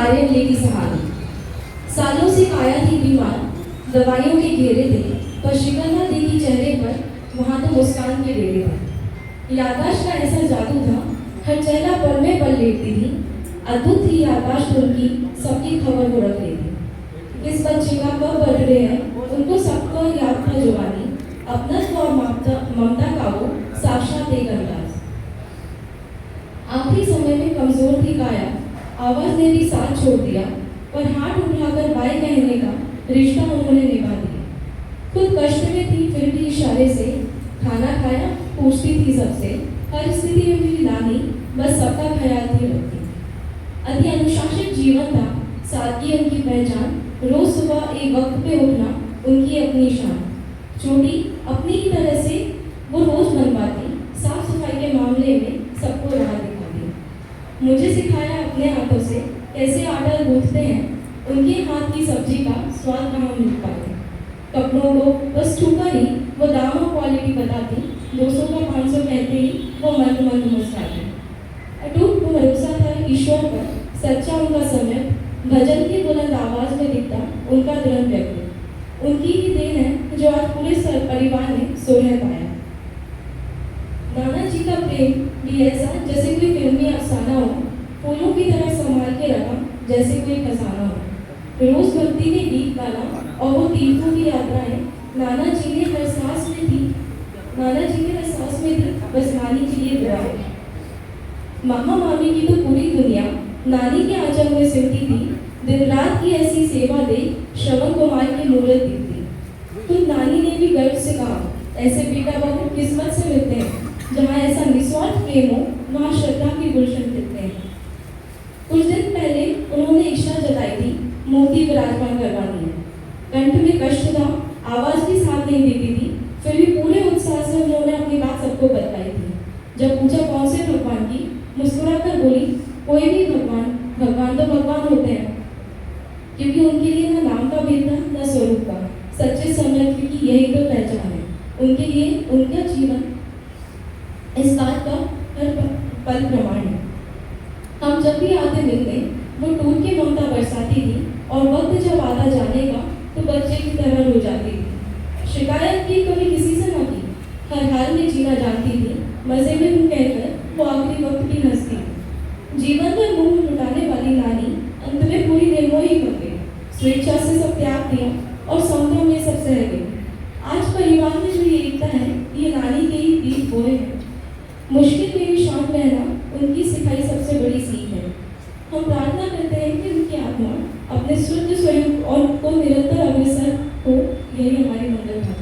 नारियल की सहारा। सालों से काया थी बीमार, दवाइयों के घेरे थे, पर शिकन न देखी चेहरे पर, वहाँ तो मुस्कान के डेरे थे। याददाश्त का ऐसा जादू था, हर चेहरा पर में पल लेती थी। अद्भुत थी याददाश्त उनकी, सबकी खबर को रख लेती। किस बच्चे का कब बर्थडे है, उनको सबको याद था जुबानी। अपनत्व और ममता का वो साक्षात एक अंदाज। आखिरी समय में कमजोर थी काया, आवाज ने भी साथ छोड़ दिया, पर हाथ उठाकर बाय कहने का रिश्ता उन्होंने निभा दिया। खुद कष्ट में थी फिर भी इशारे से खाना खाया, पूछती थी सबसे। हर स्थिति में मेरी नानी बस सबका ख्याल थी रखती। अति अनुशासित जीवन था, सादगी उनकी पहचान। रोज सुबह एक वक्त पे उठना उनकी अपनी शान। छोटी अपनी ही तरह से वो रोज बनवाती, साफ सफाई के मामले में सबको राह दिखाती। मुझे सिखाया अपने हाथों से कैसे आटा गूंथते हैं, उनके हाथ की सब्जी का स्वाद कहाँ मिल पाते। कपड़ों को बस छूकर ही वो दाम और क्वालिटी बताती, 200 का 500 कहते ही वो मंद मंद मुस्कुराती। अटूट भरोसा था ईश्वर पर, सच्चा उनका समय, भजन की बुलंद आवाज में दिखता उनका दृढ़ व्यक्ति। उनकी ही देन है जो आज पूरे परिवार ने सोलह पाया। नाना जी का प्रेम भी ऐसा जैसे कोई फिल्मी अफसाना हो, फूलों की तरह संभाल के रखा जैसे कोई खजाना हो। रोज भक्ति के गीत गाना और वो तीर्थों की यात्राएं नाना जी ने हर सांस में थी बस नानी के लिए दुआएं। मामा मामी की तो पूरी दुनिया नानी के आंचल में सिमटी थी। दिन रात की ऐसी सेवा दे श्रवण कुमार की मूर्त दिखती। तो नानी ने भी गर्व से कहा, ऐसे बेटा बहू किस्मत से मिलते हैं, जहाँ ऐसा निस्वार्थ प्रेम हो वहाँ श्रद्धा की गुलशन दिखते हैं। कुछ दिन पहले उन्होंने इच्छा जताई थी मोती विराजमान करवानी है। कंठ में कष्ट था, आवाज भी साथ नहीं देती थी, फिर भी पूरे उत्साह से उन्होंने अपनी बात सबको बताई थी। जब पूछा कौन से भगवान की, मुस्कुराकर बोली, कोई भी भगवान, भगवान तो भगवान होते हैं। क्योंकि उनके लिए न नाम का भेद था न स्वरूप का, सच्चे समर्थ की यही तो पहचान है। उनके लिए उनका जीवन इस बात का हर पल प्रमाण है। हम जब भी आते मिलने वो टूट के ममता बरसाती थी, और वक्त जब आता जाने का तो बच्चे की तरह रो जाती थी। शिकायत की कभी किसी से न की, हर हाल में जीना जानती थी। मजे में हूँ कहकर वो आखिरी वक्त भी हंसती थी। जीवन पर मुंह लुटाने वाली नानी अंत में पूरी निर्मोही हो गई। स्वेच्छा से सब त्याग दिया और समता में सब सह गई। आज परिवार में जो ये एकता है, ये नानी के ही बीज बोए हैं। मुश्किल में भी शांत रहना उनकी सिखाई सबसे बड़ी सीख है। हम प्रार्थना करते हैं कि उनकी आत्मा अपने शुद्ध स्वरूप और को निरंतर अग्रसर हो, यही हमारी मंगल है।